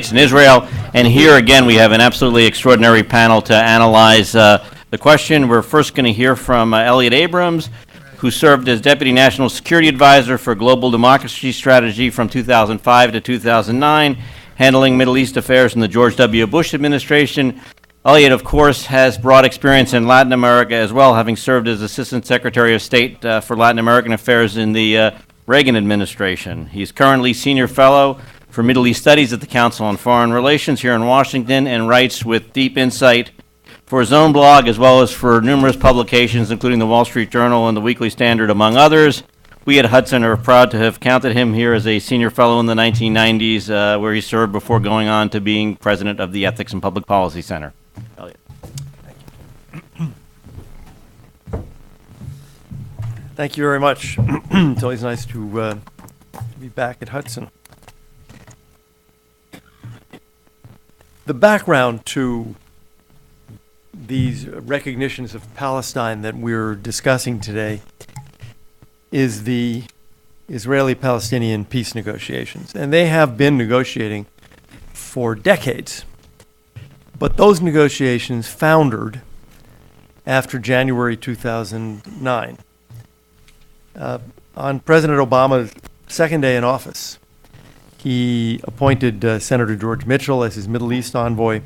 States and Israel. And here again, we have an absolutely extraordinary panel to analyze the question. We're first going to hear from Elliot Abrams, who served as Deputy National Security Advisor for Global Democracy Strategy from 2005 to 2009, handling Middle East affairs in the George W. Bush administration. Elliot, of course, has broad experience in Latin America as well, having served as Assistant Secretary of State for Latin American Affairs in the Reagan administration. He's currently Senior Fellow for Middle East Studies at the Council on Foreign Relations here in Washington, and writes with deep insight for his own blog as well as for numerous publications, including the Wall Street Journal and the Weekly Standard, among others. We at Hudson are proud to have counted him here as a senior fellow in the 1990s, where he served before going on to being president of the Ethics and Public Policy Center. Elliot. Thank you very much. It's always nice to be back at Hudson. The background to these recognitions of Palestine that we're discussing today is the Israeli-Palestinian peace negotiations. And they have been negotiating for decades. But those negotiations foundered after January 2009. On President Obama's second day in office, he appointed Senator George Mitchell as his Middle East envoy,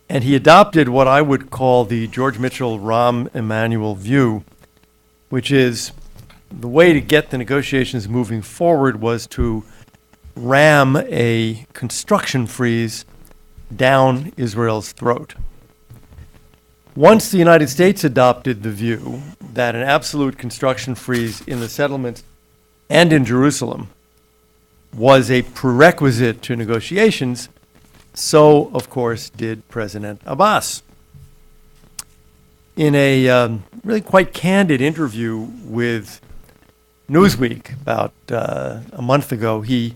and he adopted what I would call the George Mitchell-Rahm Emanuel view, which is the way to get the negotiations moving forward was to ram a construction freeze down Israel's throat. Once the United States adopted the view that an absolute construction freeze in the settlements and in Jerusalem was a prerequisite to negotiations, so, of course, did President Abbas. In a really quite candid interview with Newsweek about a month ago, he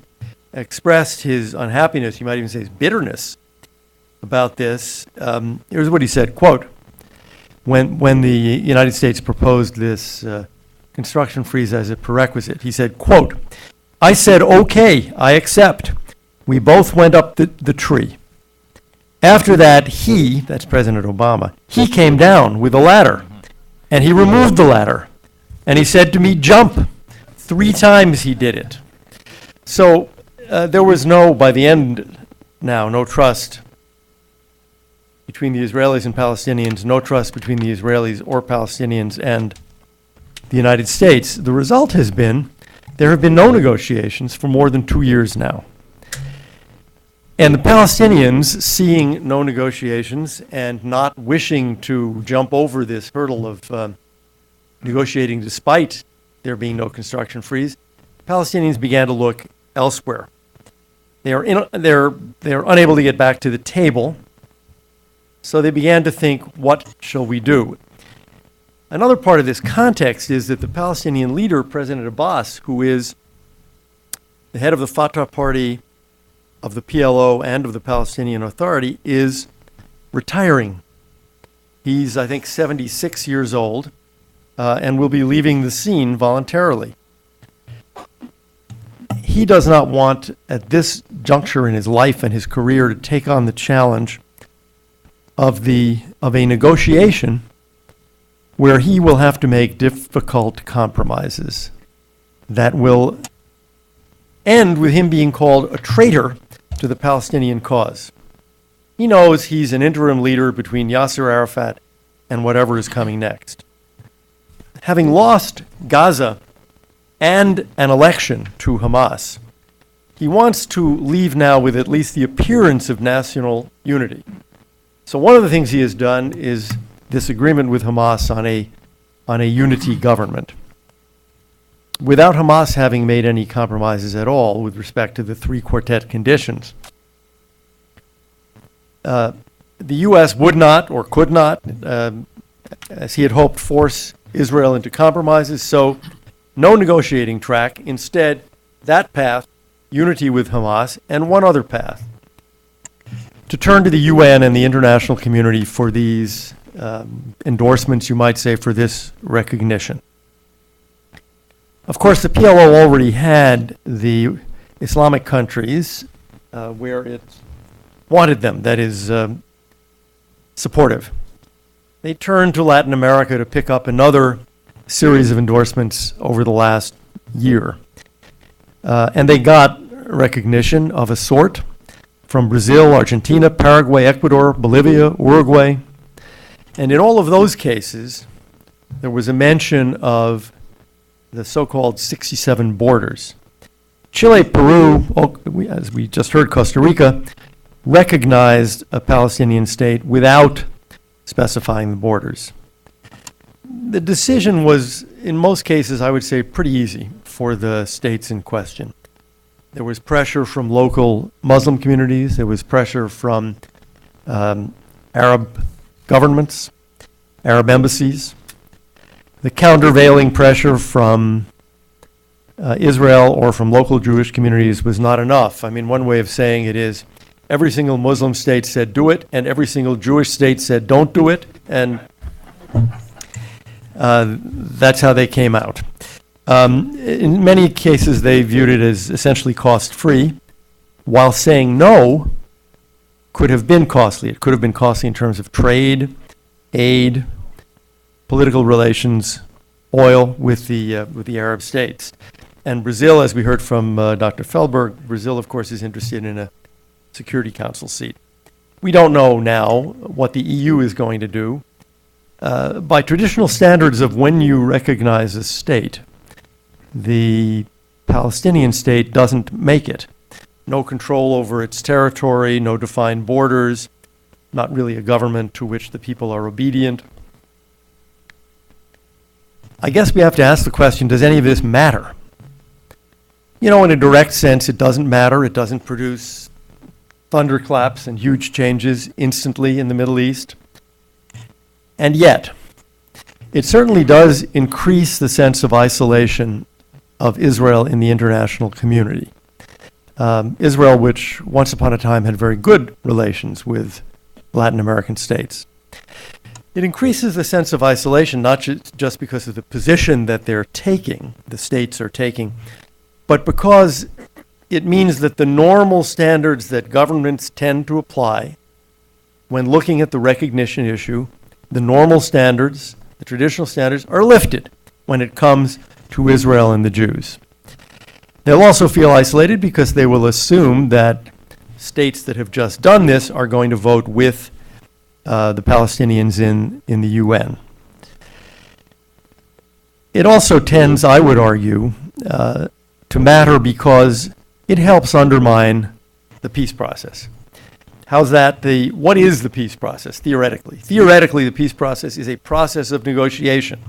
expressed his unhappiness, you might even say his bitterness, about this. Here's what he said, quote, when the United States proposed this construction freeze as a prerequisite, he said, quote, "I said, okay, I accept. We both went up the tree. After that, that's President Obama, he came down with a ladder, and he removed the ladder, and he said to me, jump. 3 times he did it." So there was by the end now, no trust between the Israelis and Palestinians, no trust between the Israelis or Palestinians and the United States. The result has been there have been no negotiations for more than 2 years now. And the Palestinians, seeing no negotiations and not wishing to jump over this hurdle of negotiating despite there being no construction freeze, Palestinians began to look elsewhere. They're unable to get back to the table, so they began to think, what shall we do? Another part of this context is that the Palestinian leader, President Abbas, who is the head of the Fatah party, of the PLO, and of the Palestinian Authority, is retiring. He's, I think, 76 years old, and will be leaving the scene voluntarily. He does not want, at this juncture in his life and his career, to take on the challenge of a negotiation where he will have to make difficult compromises that will end with him being called a traitor to the Palestinian cause. He knows he's an interim leader between Yasser Arafat and whatever is coming next. Having lost Gaza and an election to Hamas, he wants to leave now with at least the appearance of national unity. So one of the things he has done is this agreement with Hamas on a unity government, without Hamas having made any compromises at all with respect to the 3 quartet conditions. The U.S. would not or could not, as he had hoped, force Israel into compromises, so no negotiating track. Instead, that path, unity with Hamas, and one other path, to turn to the UN and the international community for these endorsements, you might say, for this recognition. Of course, the PLO already had the Islamic countries where it wanted them, that is, supportive. They turned to Latin America to pick up another series of endorsements over the last year. And they got recognition of a sort from Brazil, Argentina, Paraguay, Ecuador, Bolivia, Uruguay. And in all of those cases, there was a mention of the so-called 67 borders. Chile, Peru, as we just heard, Costa Rica, recognized a Palestinian state without specifying the borders. The decision was, in most cases, I would say, pretty easy for the states in question. There was pressure from local Muslim communities. There was pressure from Arab governments, Arab embassies. The countervailing pressure from Israel or from local Jewish communities was not enough. I mean, one way of saying it is every single Muslim state said do it, and every single Jewish state said don't do it, and that's how they came out. In many cases, they viewed it as essentially cost-free, while saying no could have been costly. It could have been costly in terms of trade, aid, political relations, oil with the Arab states. And Brazil, as we heard from Dr. Feldberg, Brazil, of course, is interested in a Security Council seat. We don't know now what the EU is going to do. By traditional standards of when you recognize a state, the Palestinian state doesn't make it. No control over its territory, no defined borders, not really a government to which the people are obedient. I guess we have to ask the question, does any of this matter? You know, in a direct sense, it doesn't matter. It doesn't produce thunderclaps and huge changes instantly in the Middle East. And yet, it certainly does increase the sense of isolation of Israel in the international community. Israel, which once upon a time had very good relations with Latin American states. It increases the sense of isolation, not just because of the position that they're taking, the states are taking, but because it means that the normal standards that governments tend to apply when looking at the recognition issue, the normal standards, the traditional standards, are lifted when it comes to Israel and the Jews. They'll also feel isolated because they will assume that states that have just done this are going to vote with the Palestinians in the UN. It also tends, I would argue, to matter because it helps undermine the peace process. How's that? What is the peace process, theoretically? Theoretically, the peace process is a process of negotiation.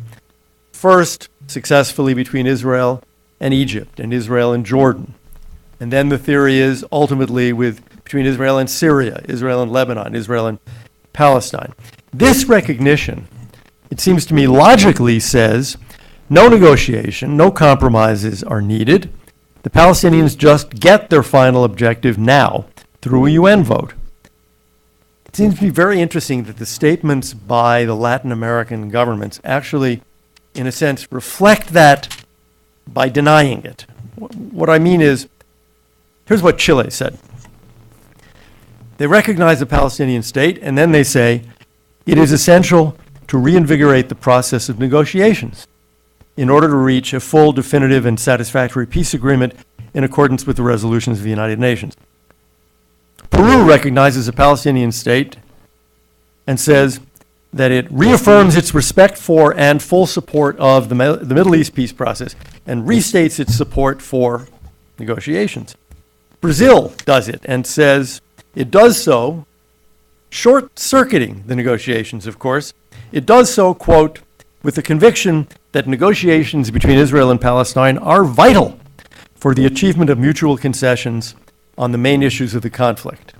First, successfully between Israel and Egypt, and Israel and Jordan. And then the theory is ultimately between Israel and Syria, Israel and Lebanon, Israel and Palestine. This recognition, it seems to me, logically says no negotiation, no compromises are needed. The Palestinians just get their final objective now through a UN vote. It seems to be very interesting that the statements by the Latin American governments actually, in a sense, reflect that by denying it. What I mean is, here's what Chile said. They recognize the Palestinian state, and then they say, it is essential to reinvigorate the process of negotiations in order to reach a full, definitive, and satisfactory peace agreement in accordance with the resolutions of the United Nations. Peru recognizes a Palestinian state and says that it reaffirms its respect for and full support of the Middle East peace process and restates its support for negotiations. Brazil does it and says it does so, short-circuiting the negotiations, of course. It does so, quote, with the conviction that negotiations between Israel and Palestine are vital for the achievement of mutual concessions on the main issues of the conflict.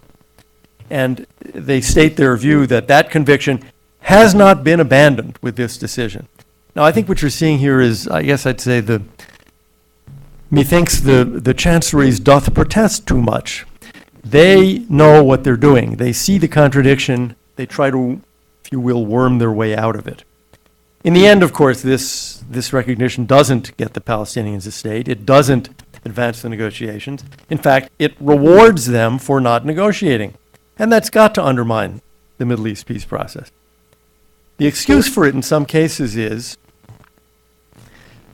And they state their view that that conviction has not been abandoned with this decision. Now, I think what you're seeing here is, I guess I'd say, methinks the chancelleries doth protest too much. They know what they're doing. They see the contradiction. They try to, if you will, worm their way out of it. In the end, of course, this recognition doesn't get the Palestinians a state. It doesn't advance the negotiations. In fact, it rewards them for not negotiating. And that's got to undermine the Middle East peace process. The excuse for it in some cases is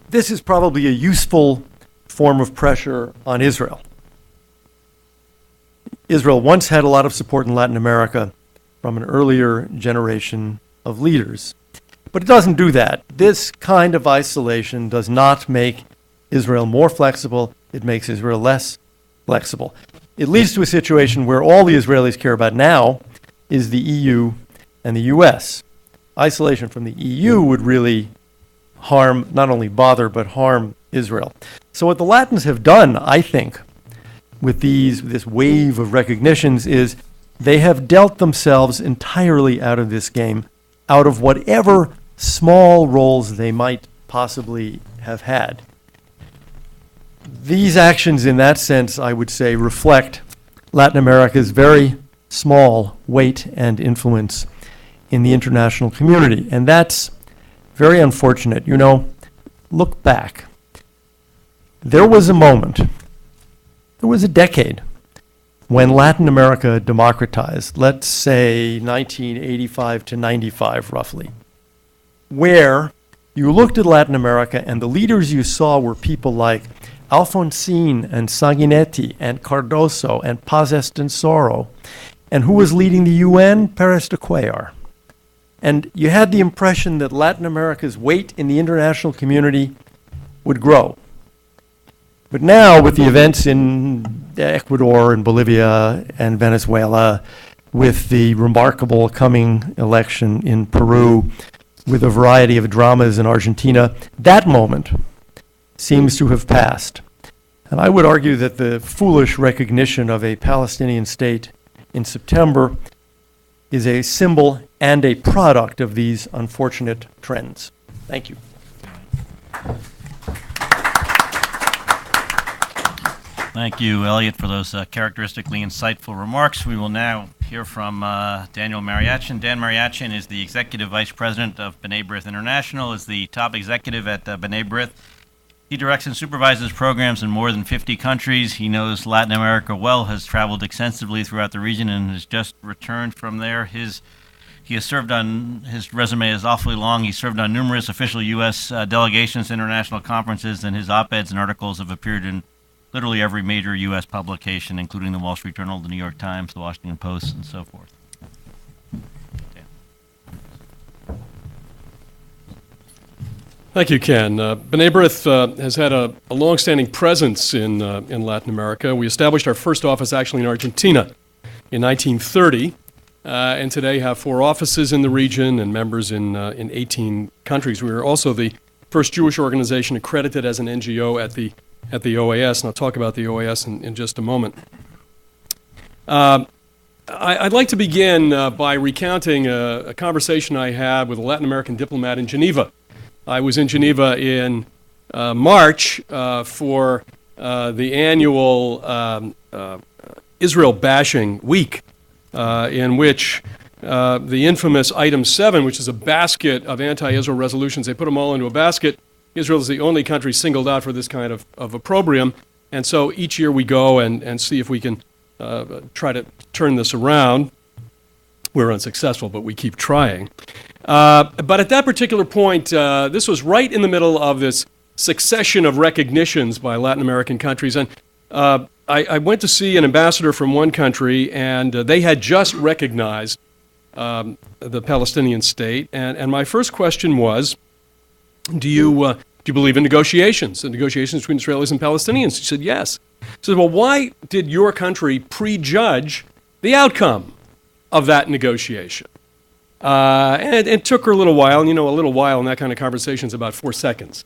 this is probably a useful form of pressure on Israel. Israel once had a lot of support in Latin America from an earlier generation of leaders. But it doesn't do that. This kind of isolation does not make Israel more flexible. It makes Israel less flexible. It leads to a situation where all the Israelis care about now is the EU and the US. Isolation from the EU would really harm, not only bother, but harm Israel. So what the Latins have done, I think, with this wave of recognitions is they have dealt themselves entirely out of this game, out of whatever small roles they might possibly have had. These actions, in that sense, I would say, reflect Latin America's very small weight and influence in the international community. And that's very unfortunate. You know, look back. There was a moment, there was a decade, when Latin America democratized, let's say 1985 to 95 roughly, where you looked at Latin America and the leaders you saw were people like Alfonsín and Sanguinetti and Cardoso and Paz Estenssoro. And who was leading the UN? Pérez de Cuellar. And you had the impression that Latin America's weight in the international community would grow. But now, with the events in Ecuador and Bolivia and Venezuela, with the remarkable coming election in Peru, with a variety of dramas in Argentina, that moment seems to have passed. And I would argue that the foolish recognition of a Palestinian state in September is a symbol and a product of these unfortunate trends. Thank you. Thank you, Elliot, for those characteristically insightful remarks. We will now hear from Daniel Mariachin. Dan Mariachin is the Executive Vice President of B'nai B'rith International, is the top executive at B'nai B'rith. He directs and supervises programs in more than 50 countries. He knows Latin America well, has traveled extensively throughout the region, and has just returned from there. He has served on, his resume is awfully long. He served on numerous official U.S. Delegations to international conferences, and his op-eds and articles have appeared in literally every major U.S. publication, including the Wall Street Journal, the New York Times, the Washington Post, and so forth. Thank you, Ken. B'nai B'rith has had a long-standing presence in Latin America. We established our first office actually in Argentina in 1930, and today have 4 offices in the region and members in 18 countries. We are also the first Jewish organization accredited as an NGO at the OAS, and I'll talk about the OAS in just a moment. I'd like to begin by recounting a conversation I had with a Latin American diplomat in Geneva. I was in Geneva in March for the annual Israel bashing week, in which the infamous Item 7, which is a basket of anti-Israel resolutions, they put them all into a basket. Israel is the only country singled out for this kind of opprobrium, and so each year we go and see if we can try to turn this around. We're unsuccessful, but we keep trying. But at that particular point, this was right in the middle of this succession of recognitions by Latin American countries, and I went to see an ambassador from one country, and they had just recognized the Palestinian State, and my first question was, do you believe in negotiations, the negotiations between Israelis and Palestinians? He said, yes. I said, well, why did your country prejudge the outcome of that negotiation? And it took her a little while, and you know, a little while in that kind of conversation is about 4 seconds.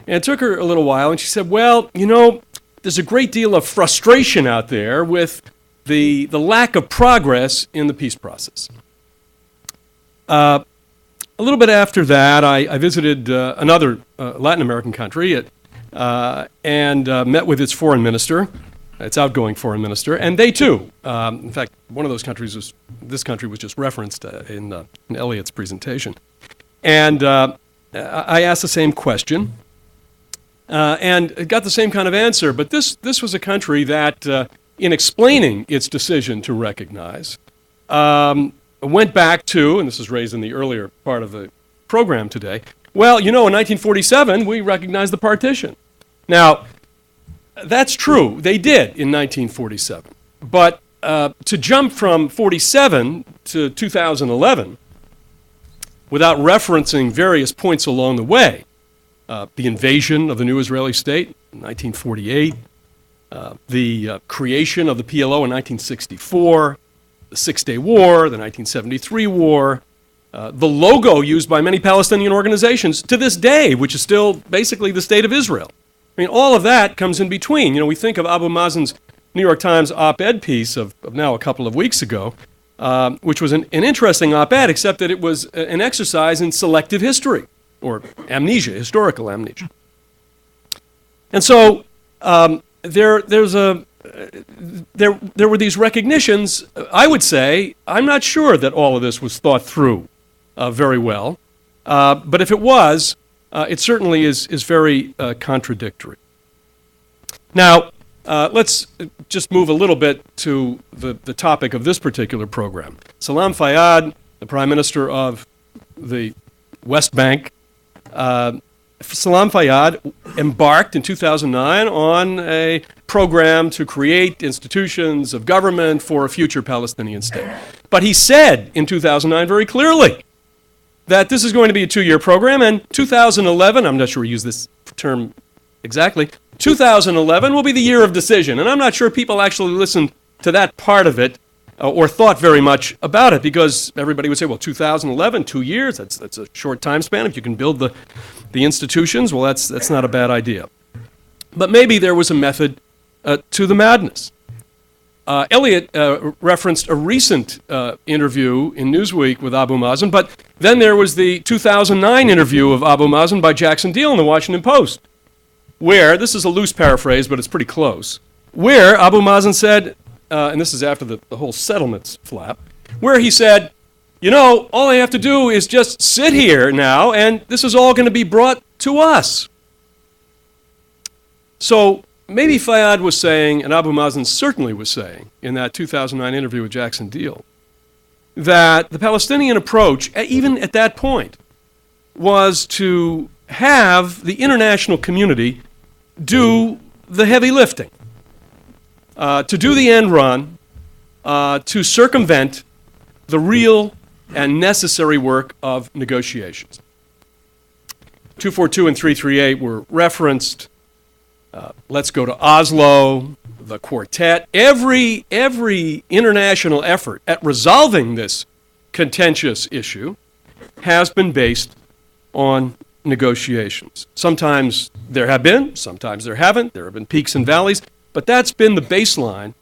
And it took her a little while, and she said, well, you know, there's a great deal of frustration out there with the lack of progress in the peace process. A little bit after that, I visited another Latin American country and met with its foreign minister, its outgoing foreign minister, and they too, in fact, one of those countries this country was just referenced in Elliot's presentation. And I asked the same question. and got the same kind of answer. But this was a country that, in explaining its decision to recognize, went back to, and this is raised in the earlier part of the program today, well, in 1947, we recognized the partition. Now, that's true. They did in 1947. But to jump from 47 to 2011 without referencing various points along the way, the invasion of the new Israeli state in 1948, the creation of the PLO in 1964, the Six-Day War, the 1973 war, the logo used by many Palestinian organizations to this day, which is still basically the State of Israel. I mean, all of that comes in between. We think of Abu Mazen's New York Times op-ed piece of now a couple of weeks ago, which was an interesting op-ed, except that it was an exercise in selective history, or amnesia, historical amnesia. And so there were these recognitions. I would say, I'm not sure that all of this was thought through very well, but if it was, it certainly is very contradictory. Now, let's just move a little bit to the topic of this particular program. Salam Fayyad, the Prime Minister of the West Bank, Salam Fayyad embarked in 2009 on a program to create institutions of government for a future Palestinian state. But he said in 2009 very clearly that this is going to be a 2-year program, and 2011, I'm not sure we use this term exactly, 2011 will be the year of decision. And I'm not sure people actually listened to that part of it or thought very much about it, because everybody would say, well, 2011, 2 years, that's a short time span. If you can build the institutions, well, that's not a bad idea. But maybe there was a method to the madness. Elliot referenced a recent interview in Newsweek with Abu Mazen, but then there was the 2009 interview of Abu Mazen by Jackson Deal in the Washington Post, where, this is a loose paraphrase, but it's pretty close, where Abu Mazen said, and this is after the whole settlements flap, where he said, all I have to do is just sit here now, and this is all going to be brought to us. So maybe Fayyad was saying, and Abu Mazen certainly was saying, in that 2009 interview with Jackson Deal, that the Palestinian approach, even at that point, was to have the international community do the heavy lifting, to do the end run, to circumvent the real and necessary work of negotiations. 242 and 338 were referenced. Let's go to Oslo, the quartet. Every international effort at resolving this contentious issue has been based on negotiations. Sometimes there have been, sometimes there haven't. There have been peaks and valleys, but that's been the baseline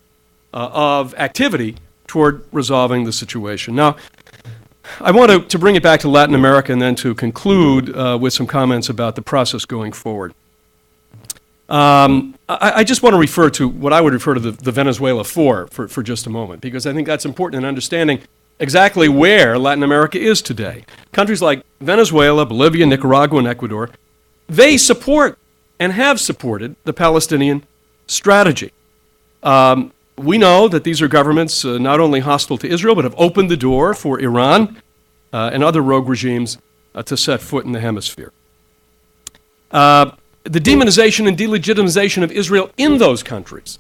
of activity toward resolving the situation. Now, I want to bring it back to Latin America and then to conclude with some comments about the process going forward. I just want to refer to what I would refer to the Venezuela for just a moment, because I think that's important in understanding exactly where Latin America is today. Countries like Venezuela, Bolivia, Nicaragua, and Ecuador, they support and have supported the Palestinian strategy. We know that these are governments not only hostile to Israel, but have opened the door for Iran and other rogue regimes to set foot in the hemisphere. The demonization and delegitimization of Israel in those countries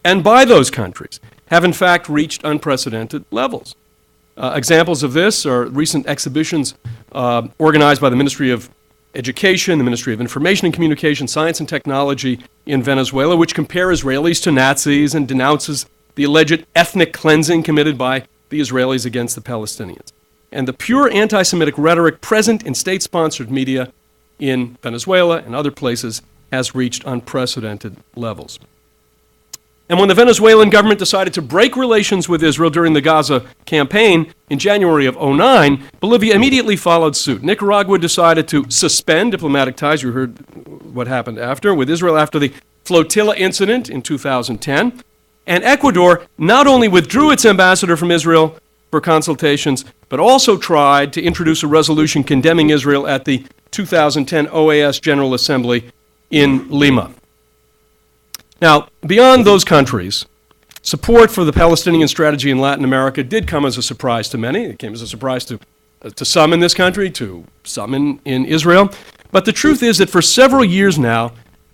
and by those countries have in fact reached unprecedented levels. Examples of this are recent exhibitions organized by the Ministry of Education, the Ministry of Information and Communication, Science and Technology in Venezuela, which compare Israelis to Nazis and denounces the alleged ethnic cleansing committed by the Israelis against the Palestinians. And the pure anti-Semitic rhetoric present in state-sponsored media in Venezuela and other places has reached unprecedented levels. And when the Venezuelan government decided to break relations with Israel during the Gaza campaign in January of 2009, Bolivia immediately followed suit. Nicaragua decided to suspend diplomatic ties, you heard what happened after, with Israel after the flotilla incident in 2010. And Ecuador not only withdrew its ambassador from Israel for consultations, but also tried to introduce a resolution condemning Israel at the 2010 OAS General Assembly in Lima. Now, beyond those countries, support for the Palestinian strategy in Latin America did come as a surprise to many. It came as a surprise to some in this country, to some in Israel. But the truth is that for several years now,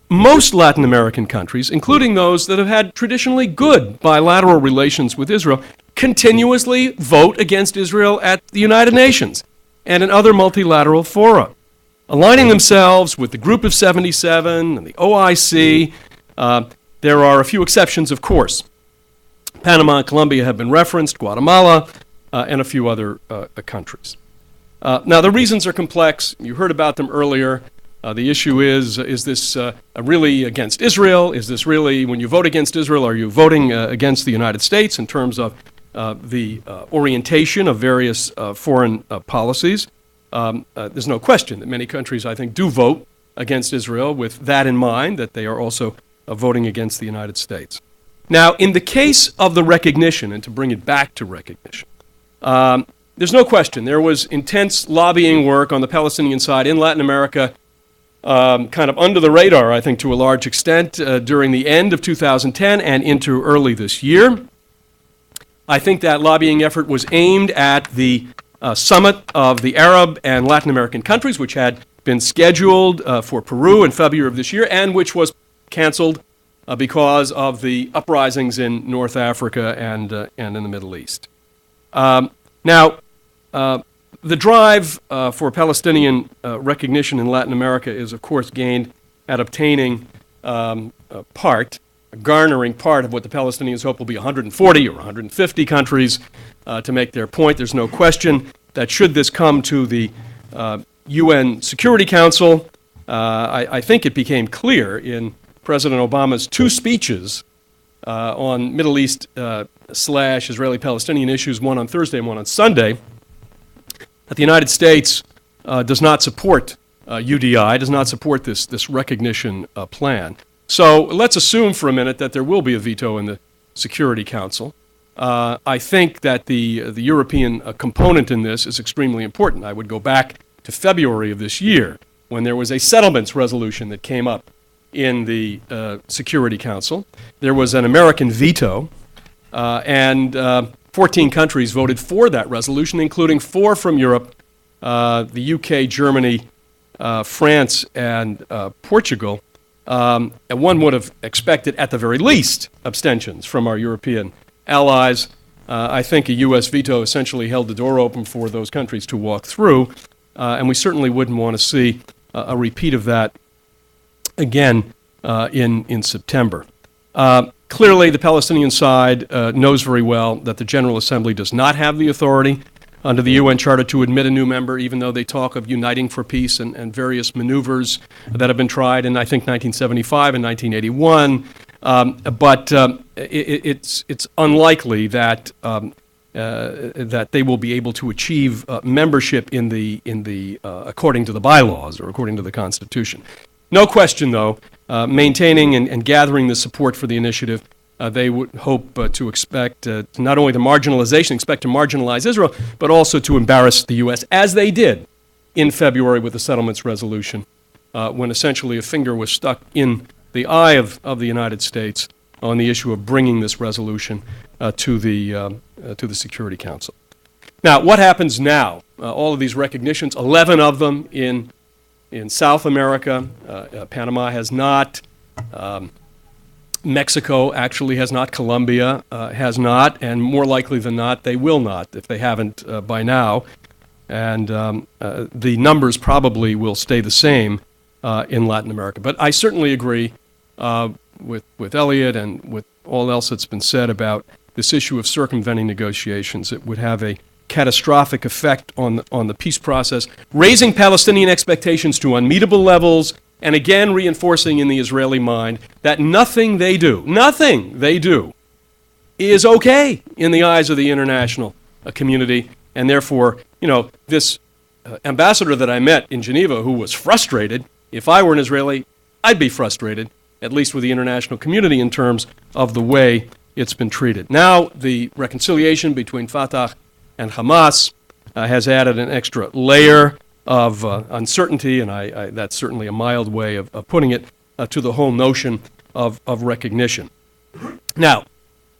most Latin American countries, including those that have had traditionally good bilateral relations with Israel, continuously vote against Israel at the United Nations and in other multilateral fora, aligning themselves with the Group of 77 and the OIC. There are a few exceptions, of course. Panama and Colombia have been referenced, Guatemala, and a few other countries. Now, the reasons are complex. You heard about them earlier. The issue is this really against Israel? Is this really, when you vote against Israel, are you voting against the United States in terms of the orientation of various foreign policies? There's no question that many countries, I think, do vote against Israel with that in mind, that they are also voting against the United States. Now, in the case of the recognition, and to bring it back to recognition, there's no question there was intense lobbying work on the Palestinian side in Latin America, kind of under the radar, I think, to a large extent, during the end of 2010 and into early this year. I think that lobbying effort was aimed at the summit of the Arab and Latin American countries, which had been scheduled for Peru in February of this year, and which was canceled because of the uprisings in North Africa and in the Middle East. Now, the drive for Palestinian recognition in Latin America is, of course, gained at obtaining garnering part of what the Palestinians hope will be 140 or 150 countries to make their point. There's no question that should this come to the UN Security Council, I think it became clear in President Obama's two speeches on Middle East / Israeli-Palestinian issues, one on Thursday and one on Sunday, that the United States does not support UDI, does not support this recognition plan. So let's assume for a minute that there will be a veto in the Security Council. I think that the European component in this is extremely important. I would go back to February of this year when there was a settlements resolution that came up in the Security Council. There was an American veto, and 14 countries voted for that resolution, including 4 from Europe, the UK, Germany, France, and Portugal. And one would have expected, at the very least, abstentions from our European allies. I think a U.S. veto essentially held the door open for those countries to walk through, and we certainly wouldn't want to see a repeat of that again in September. Clearly, the Palestinian side knows very well that the General Assembly does not have the authority under the UN Charter to admit a new member, even though they talk of uniting for peace and various maneuvers that have been tried in, I think, 1975 and 1981. But it's unlikely that that they will be able to achieve membership in the according to the bylaws or according to the Constitution. No question, though, maintaining and gathering the support for the initiative, they would hope to expect not only the marginalization, expect to marginalize Israel, but also to embarrass the U.S., as they did in February with the settlements resolution, when essentially a finger was stuck in the eye of the United States on the issue of bringing this resolution to the Security Council. Now, what happens now? All of these recognitions, 11 of them in South America. Panama has not. Mexico actually has not. Colombia has not. And more likely than not, they will not if they haven't by now. And the numbers probably will stay the same in Latin America. But I certainly agree with Elliot and with all else that's been said about this issue of circumventing negotiations. It would have a catastrophic effect on the peace process, raising Palestinian expectations to unmeetable levels, and again reinforcing in the Israeli mind that nothing they do is okay in the eyes of the international community. And therefore, this ambassador that I met in Geneva, who was frustrated, if I were an Israeli, I'd be frustrated, at least with the international community in terms of the way it's been treated. Now, the reconciliation between Fatah and Hamas has added an extra layer of uncertainty, and that's certainly a mild way of putting it. to the whole notion of recognition. Now,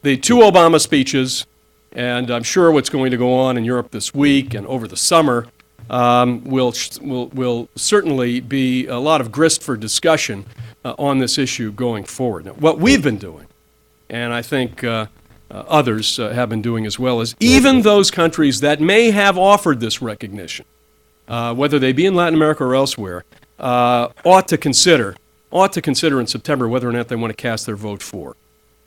the two Obama speeches, and I'm sure what's going to go on in Europe this week and over the summer, will certainly be a lot of grist for discussion on this issue going forward. Now, what we've been doing, and I think others have been doing as well, is even those countries that may have offered this recognition, whether they be in Latin America or elsewhere, ought to consider in September whether or not they want to cast their vote for.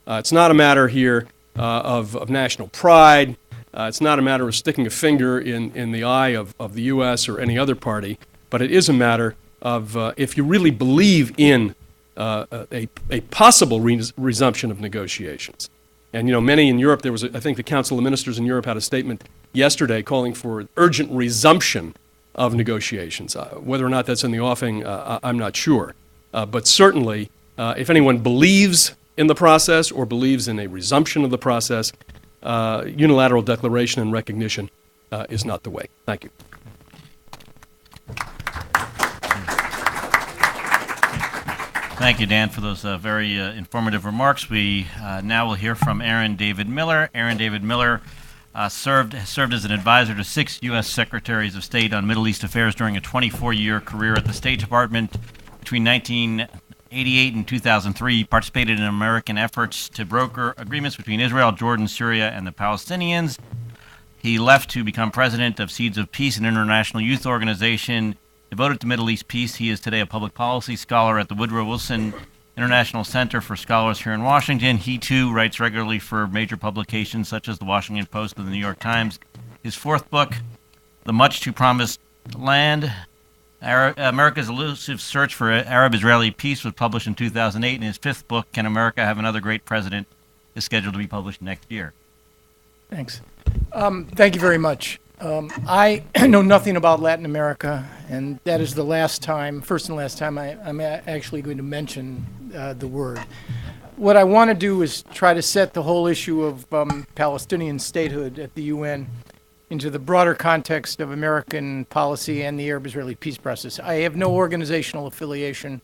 It's not a matter here of national pride. It's not a matter of sticking a finger in the eye of the U.S. or any other party, but it is a matter of if you really believe in a possible resumption of negotiations. And, many in Europe, I think the Council of Ministers in Europe had a statement yesterday calling for urgent resumption of negotiations. Whether or not that's in the offing, I'm not sure. But certainly, if anyone believes in the process or believes in a resumption of the process, unilateral declaration and recognition is not the way. Thank you. Thank you, Dan, for those very informative remarks. We now will hear from Aaron David Miller. Aaron David Miller served as an advisor to 6 U.S. Secretaries of State on Middle East affairs during a 24-year career at the State Department. Between 1988 and 2003, he participated in American efforts to broker agreements between Israel, Jordan, Syria, and the Palestinians. He left to become president of Seeds of Peace, an international youth organization devoted to Middle East peace. He is today a public policy scholar at the Woodrow Wilson International Center for Scholars here in Washington. He, too, writes regularly for major publications such as the Washington Post and the New York Times. His fourth book, The Much Too Promised Land, America's Elusive Search for Arab-Israeli Peace, was published in 2008, and his fifth book, Can America Have Another Great President?, is scheduled to be published next year. Thanks. Thank you very much. I know nothing about Latin America, and that is the first and last time I'm actually going to mention the word. What I want to do is try to set the whole issue of Palestinian statehood at the UN into the broader context of American policy and the Arab-Israeli peace process. I have no organizational affiliation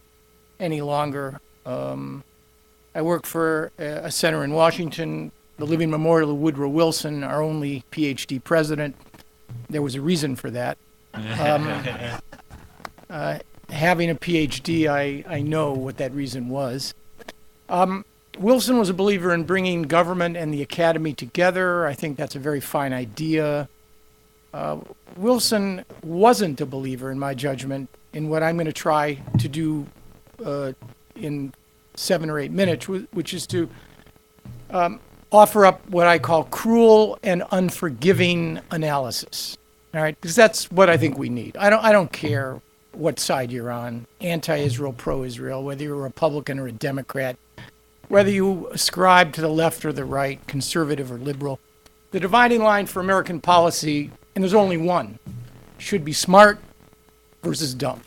any longer. I work for a center in Washington, the Living Memorial of Woodrow Wilson, our only PhD president. There was a reason for that. Having a PhD, I know what that reason was. Wilson was a believer in bringing government and the academy together. I think that's a very fine idea. Wilson wasn't a believer, in my judgment, in what I'm going to try to do in 7 or 8 minutes, which is to offer up what I call cruel and unforgiving analysis. All right, because that's what I think we need. I don't care what side you're on, anti-Israel, pro-Israel, whether you're a Republican or a Democrat, whether you ascribe to the left or the right, conservative or liberal. The dividing line for American policy, and there's only one, should be smart versus dumb.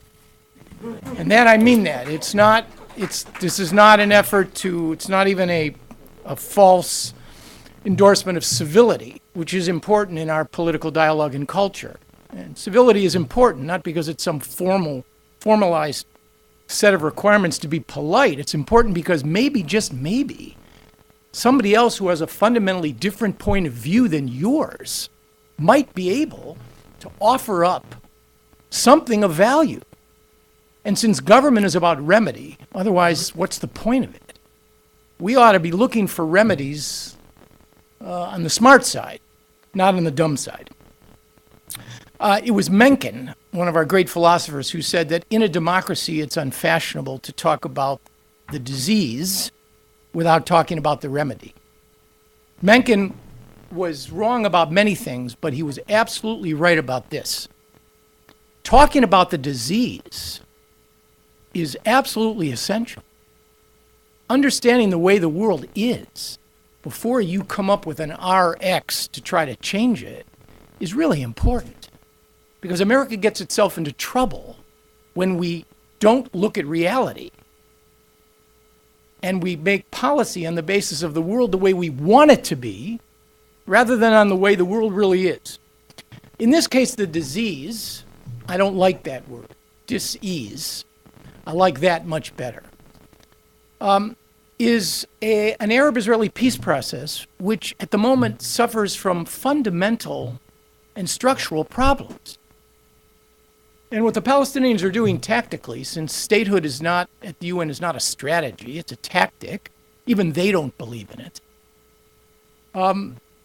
And that, I mean that. This is not an effort to, it's not even a false endorsement of civility, which is important in our political dialogue and culture. And civility is important, not because it's some formalized set of requirements to be polite. It's important because maybe, just maybe, somebody else who has a fundamentally different point of view than yours might be able to offer up something of value. And since government is about remedy, otherwise, what's the point of it? We ought to be looking for remedies on the smart side, not on the dumb side. It was Mencken, one of our great philosophers, who said that in a democracy it's unfashionable to talk about the disease without talking about the remedy. Mencken was wrong about many things, but he was absolutely right about this. Talking about the disease is absolutely essential. Understanding the way the world is before you come up with an RX to try to change it is really important. Because America gets itself into trouble when we don't look at reality and we make policy on the basis of the world the way we want it to be rather than on the way the world really is. In this case, the disease, I don't like that word, dis-ease. I like that much better. is an Arab-Israeli peace process which at the moment suffers from fundamental and structural problems. And what the Palestinians are doing tactically, since statehood is not, at the UN, is not a strategy, it's a tactic, even they don't believe in it,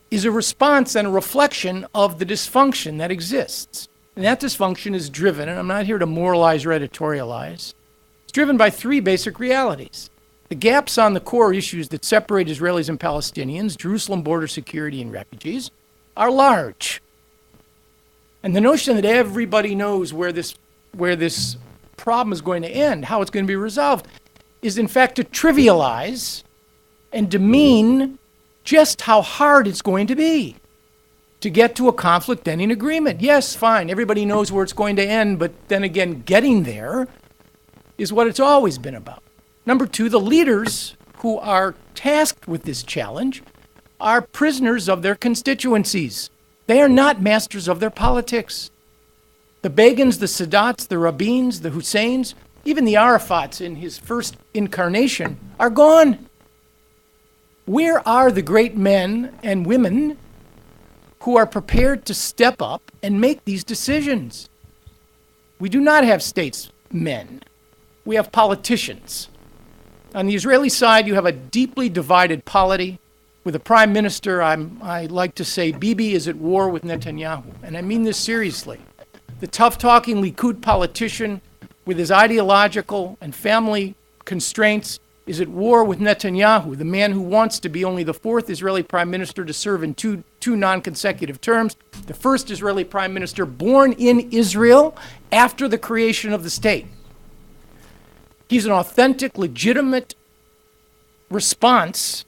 is a response and a reflection of the dysfunction that exists. And that dysfunction is driven, and I'm not here to moralize or editorialize, it's driven by three basic realities. The gaps on the core issues that separate Israelis and Palestinians, Jerusalem border security and refugees, are large. And the notion that everybody knows where this problem is going to end, how it's going to be resolved, is in fact to trivialize and demean just how hard it's going to be to get to a conflict-ending agreement. Yes, fine, everybody knows where it's going to end, but then again, getting there is what it's always been about. Number two, the leaders who are tasked with this challenge are prisoners of their constituencies. They are not masters of their politics. The Begins, the Sadats, the Rabins, the Husseins, even the Arafats in his first incarnation are gone. Where are the great men and women who are prepared to step up and make these decisions? We do not have statesmen. We have politicians. On the Israeli side, you have a deeply divided polity with a prime minister. I like to say Bibi is at war with Netanyahu, and I mean this seriously. The tough-talking Likud politician with his ideological and family constraints is at war with Netanyahu, the man who wants to be only the fourth Israeli prime minister to serve in two non-consecutive terms, the first Israeli prime minister born in Israel after the creation of the state. He's an authentic, legitimate response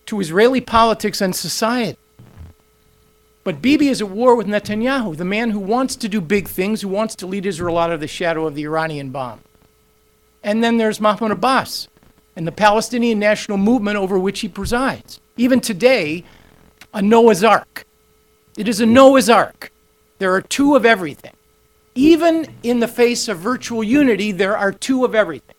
to Israeli politics and society. But Bibi is at war with Netanyahu, the man who wants to do big things, who wants to lead Israel out of the shadow of the Iranian bomb. And then there's Mahmoud Abbas and the Palestinian national movement over which he presides. Even today, a Noah's Ark. It is a Noah's Ark. There are two of everything. Even in the face of virtual unity, there are two of everything.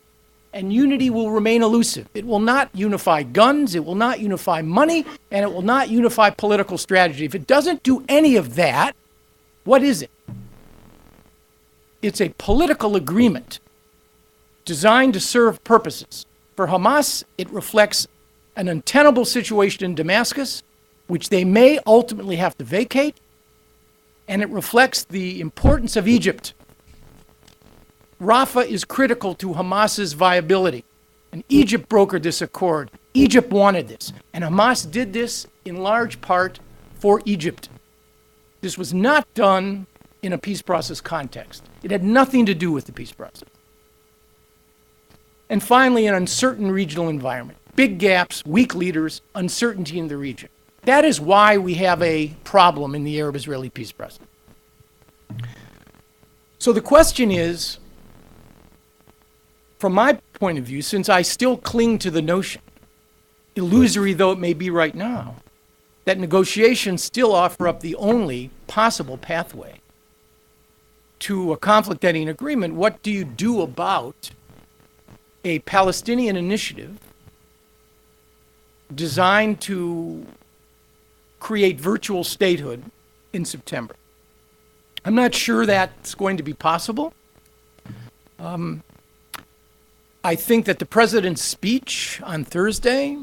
And unity will remain elusive. It will not unify guns, it will not unify money, and it will not unify political strategy. If it doesn't do any of that, what is it? It's a political agreement designed to serve purposes. For Hamas, it reflects an untenable situation in Damascus, which they may ultimately have to vacate, and it reflects the importance of Egypt. Rafah is critical to Hamas's viability, and Egypt brokered this accord. Egypt wanted this, and Hamas did this in large part for Egypt. This was not done in a peace process context. It had nothing to do with the peace process. And finally, an uncertain regional environment. Big gaps, weak leaders, uncertainty in the region. That is why we have a problem in the Arab-Israeli peace process. So the question is, from my point of view, since I still cling to the notion, illusory though it may be right now, that negotiations still offer up the only possible pathway to a conflict-ending agreement, what do you do about a Palestinian initiative designed to create virtual statehood in September? I'm not sure that's going to be possible. I think that the president's speech on Thursday,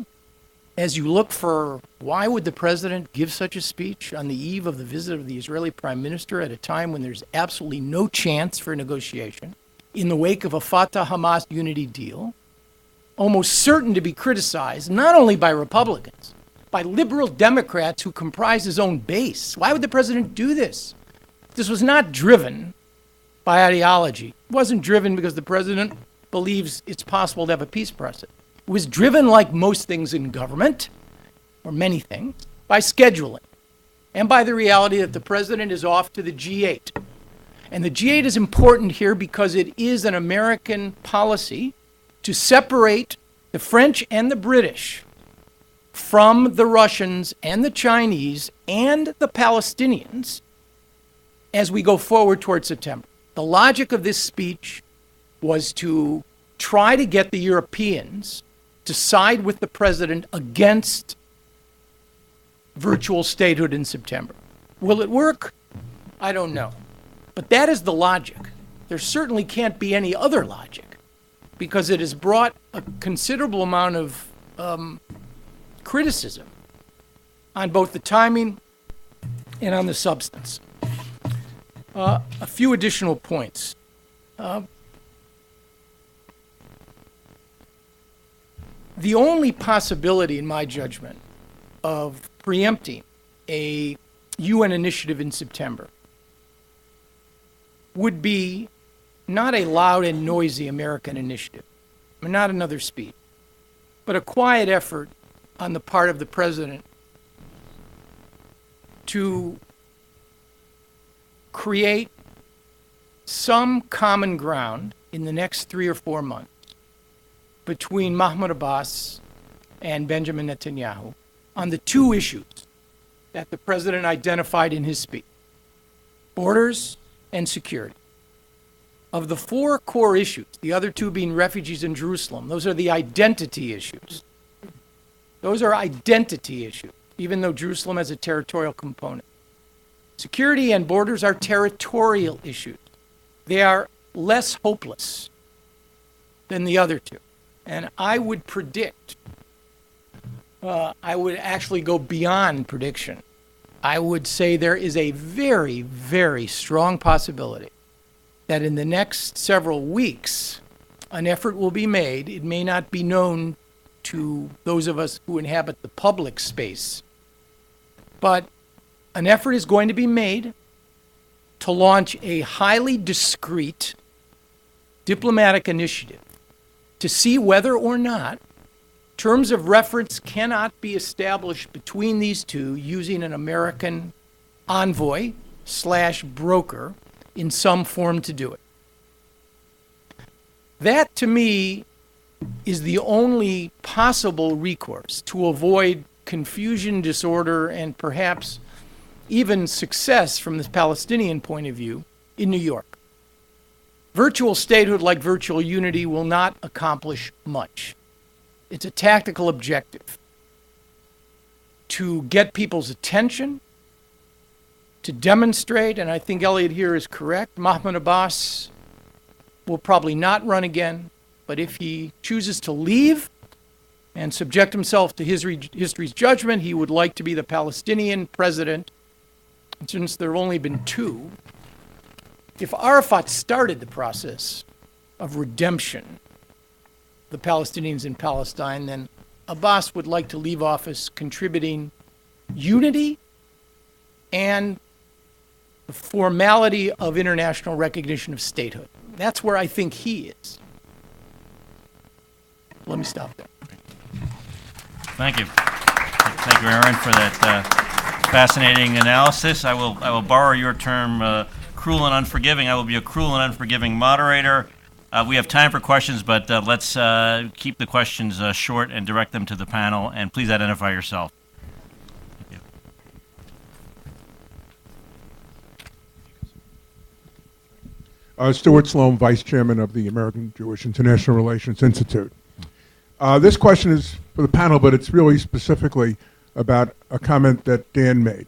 as you look for why would the president give such a speech on the eve of the visit of the Israeli prime minister at a time when there's absolutely no chance for negotiation, in the wake of a Fatah-Hamas unity deal, almost certain to be criticized not only by Republicans, by liberal Democrats who comprise his own base. Why would the president do this? This was not driven by ideology. It wasn't driven because the president believes it's possible to have a peace process. It was driven, like most things in government, or many things, by scheduling and by the reality that the president is off to the G8. And the G8 is important here because it is an American policy to separate the French and the British from the Russians and the Chinese and the Palestinians as we go forward towards September. The logic of this speech was to try to get the Europeans to side with the president against virtual statehood in September. Will it work? I don't know. But that is the logic. There certainly can't be any other logic, because it has brought a considerable amount of criticism on both the timing and on the substance. A few additional points. The only possibility, in my judgment, of preempting a UN initiative in September would be not a loud and noisy American initiative, not another speech, but a quiet effort on the part of the president to create some common ground in the next 3 or 4 months between Mahmoud Abbas and Benjamin Netanyahu on the 2 issues that the president identified in his speech: borders and security. Of the 4 core issues, the other 2 being refugees in Jerusalem, those are the identity issues. Those are identity issues, even though Jerusalem has a territorial component. Security and borders are territorial issues. They are less hopeless than the other 2. And I would predict, I would actually go beyond prediction. I would say there is a very, very strong possibility that in the next several weeks, an effort will be made. It may not be known to those of us who inhabit the public space, but an effort is going to be made to launch a highly discreet diplomatic initiative to see whether or not terms of reference cannot be established between these 2 using an American envoy/broker in some form to do it. That, to me, is the only possible recourse to avoid confusion, disorder, and perhaps even success from the Palestinian point of view in New York. Virtual statehood, like virtual unity, will not accomplish much. It's a tactical objective to get people's attention, to demonstrate, and I think Elliot here is correct, Mahmoud Abbas will probably not run again, but if he chooses to leave and subject himself to history's judgment, he would like to be the Palestinian president. And since there have only been 2, if Arafat started the process of redemption, the Palestinians in Palestine, then Abbas would like to leave office contributing unity and the formality of international recognition of statehood. That's where I think he is. Let me stop there. Thank you. Thank you, Aaron, for that fascinating analysis. I will borrow your term, cruel and unforgiving. I will be a cruel and unforgiving moderator. We have time for questions, but let's keep the questions short and direct them to the panel. And please identify yourself. Thank you. Stuart Sloan, Vice Chairman of the American Jewish International Relations Institute. This question is for the panel, but it's really specifically about a comment that Dan made.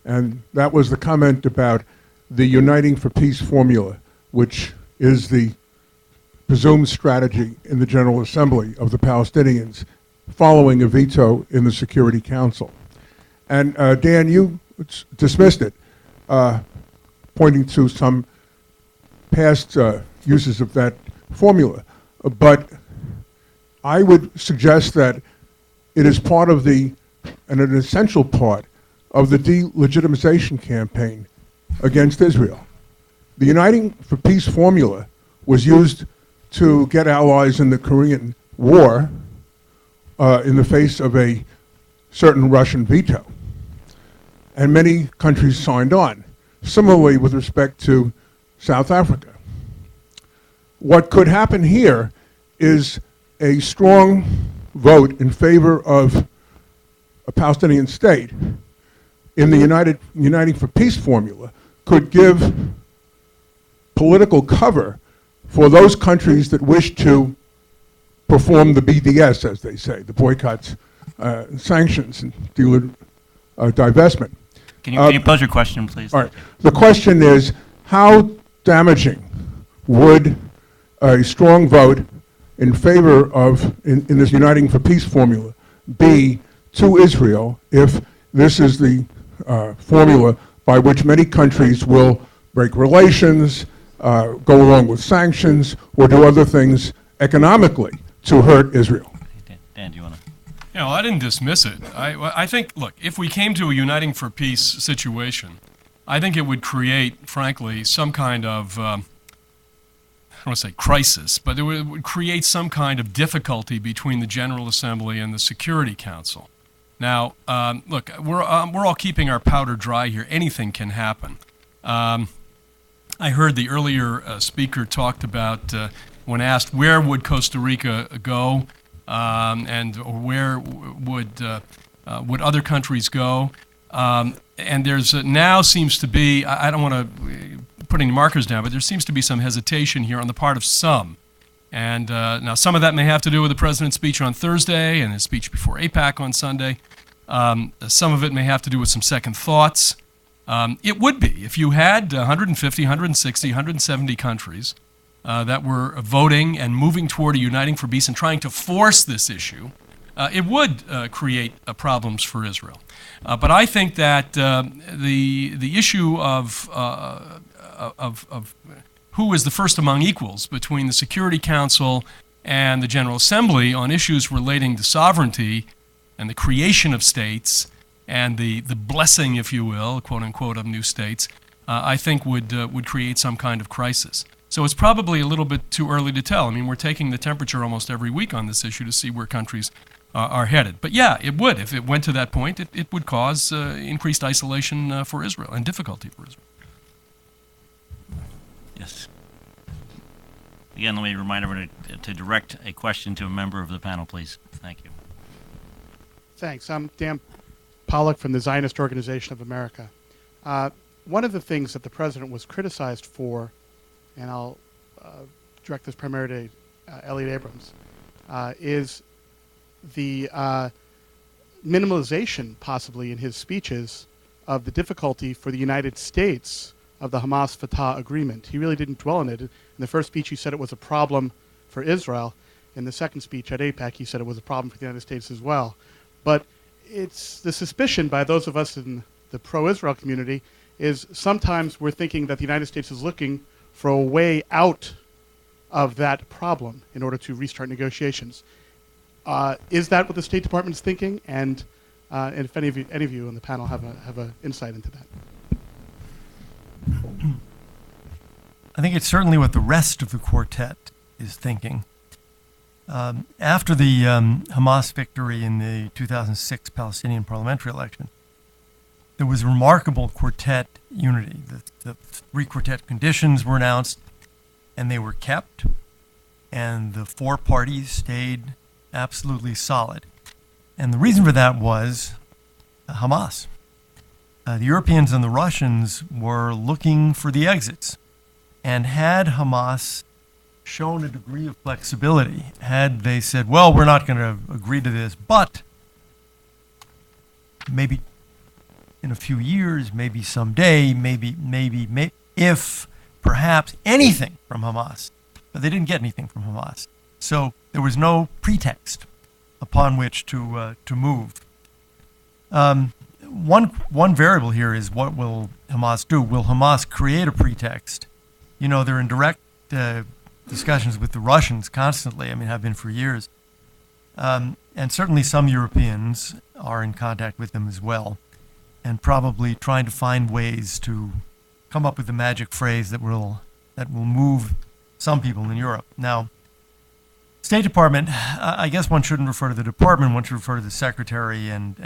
And that was the comment about the Uniting for Peace formula, which is the presumed strategy in the General Assembly of the Palestinians following a veto in the Security Council. And Dan, you dismissed it, pointing to some past uses of that formula. But I would suggest that it is part of an essential part of the delegitimization campaign against Israel. The Uniting for Peace formula was used to get allies in the Korean War in the face of a certain Russian veto. And many countries signed on. Similarly, with respect to South Africa. What could happen here is a strong vote in favor of a Palestinian state in the Uniting for Peace formula could give political cover for those countries that wish to perform the BDS, as they say, the boycotts, sanctions, and deal with divestment. Can you pose your question, please? All right. The question is, how damaging would a strong vote in favor of, in this Uniting for Peace formula, be to Israel if this is the formula by which many countries will break relations, go along with sanctions, or do other things economically to hurt Israel? Dan, do you want to? You know, I didn't dismiss it. I think, look, if we came to a Uniting for Peace situation, I think it would create, frankly, some kind of, I don't want to say crisis, but it would create some kind of difficulty between the General Assembly and the Security Council. Now, look, we're all keeping our powder dry here. Anything can happen. I heard the earlier speaker talked about, when asked where would Costa Rica go, and where would other countries go, and there's now seems to be, I don't want to put any markers down, but there seems to be some hesitation here on the part of some. And now some of that may have to do with the president's speech on Thursday and his speech before AIPAC on Sunday. Some of it may have to do with some second thoughts. It would be, if you had 150, 160, 170 countries that were voting and moving toward a Uniting for Peace and trying to force this issue, it would create problems for Israel. But I think that the issue of who is the first among equals between the Security Council and the General Assembly on issues relating to sovereignty and the creation of states and the blessing, if you will, quote unquote, of new states, I think would create some kind of crisis. So it's probably a little bit too early to tell. I mean, we're taking the temperature almost every week on this issue to see where countries are headed. But yeah, it would. If it went to that point, it would cause increased isolation for Israel and difficulty for Israel. Yes. Again, let me remind everyone to direct a question to a member of the panel, please. Thank you. Thanks. I'm Dan Pollock from the Zionist Organization of America. One of the things that the president was criticized for, and I'll direct this primarily to Elliot Abrams, is the minimalization, possibly in his speeches, of the difficulty for the United States of the Hamas-Fatah agreement. He really didn't dwell on it. In the first speech, he said it was a problem for Israel. In the second speech at AIPAC, he said it was a problem for the United States as well. But it's the suspicion by those of us in the pro-Israel community is sometimes we're thinking that the United States is looking for a way out of that problem in order to restart negotiations. Is that what the State Department is thinking? And if any of you on the panel have an insight into that. I think it's certainly what the rest of the quartet is thinking. After the Hamas victory in the 2006 Palestinian parliamentary election, there was remarkable quartet unity. The three quartet conditions were announced, and they were kept, and the four parties stayed absolutely solid. And the reason for that was Hamas. The Europeans and the Russians were looking for the exits, and had Hamas shown a degree of flexibility, had they said, well, we're not going to agree to this, but maybe in a few years, maybe someday, maybe if perhaps anything from Hamas. But they didn't get anything from Hamas. So there was no pretext upon which to move. One variable here is, what will Hamas do? Will Hamas create a pretext? You know, they're in direct discussions with the Russians constantly, I mean, have been for years. And certainly some Europeans are in contact with them as well, and probably trying to find ways to come up with the magic phrase that will move some people in Europe. Now, State Department, I guess one shouldn't refer to the department, one should refer to the Secretary and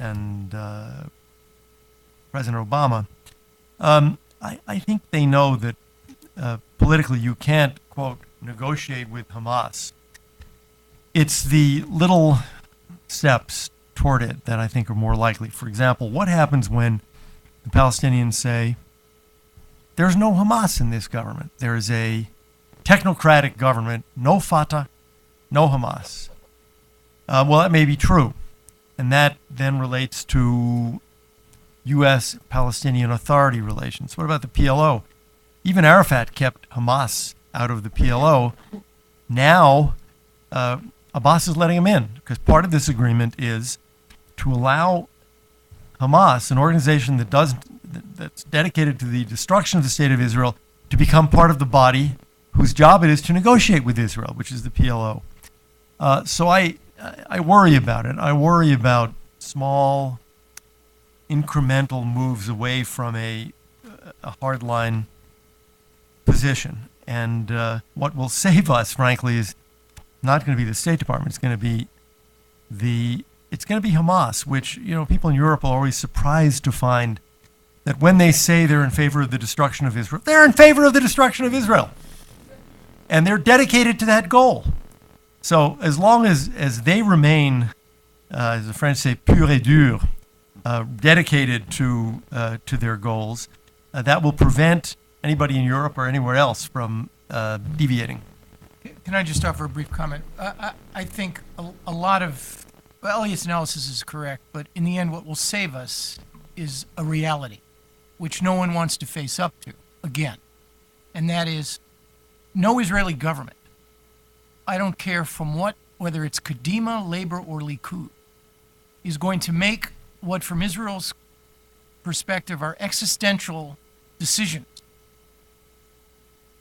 President Obama. I think they know that politically you can't, quote, negotiate with Hamas. It's the little steps toward it that I think are more likely. For example, what happens when the Palestinians say, there's no Hamas in this government? There's a technocratic government, no Fatah, no Hamas. Well, that may be true. And that then relates to U.S. Palestinian Authority relations. What about the PLO? Even Arafat kept Hamas out of the PLO. Now, Abbas is letting him in, because part of this agreement is to allow Hamas, an organization that's dedicated to the destruction of the state of Israel, to become part of the body whose job it is to negotiate with Israel, which is the PLO. So I worry about it. I worry about small, incremental moves away from a hardline position. And what will save us, frankly, is not going to be the State Department. It's going to be Hamas, which, people in Europe are always surprised to find that when they say they're in favor of the destruction of Israel, they're in favor of the destruction of Israel. And they're dedicated to that goal. So as long as they remain, as the French say, pur et dur, dedicated to their goals, that will prevent anybody in Europe or anywhere else from deviating. Can I just offer a brief comment? I think a lot of Elliot's analysis is correct, but in the end, what will save us is a reality, which no one wants to face up to again, and that is no Israeli government. I don't care from whether it's Kadima, Labor, or Likud, is going to make what, from Israel's perspective, are existential decisions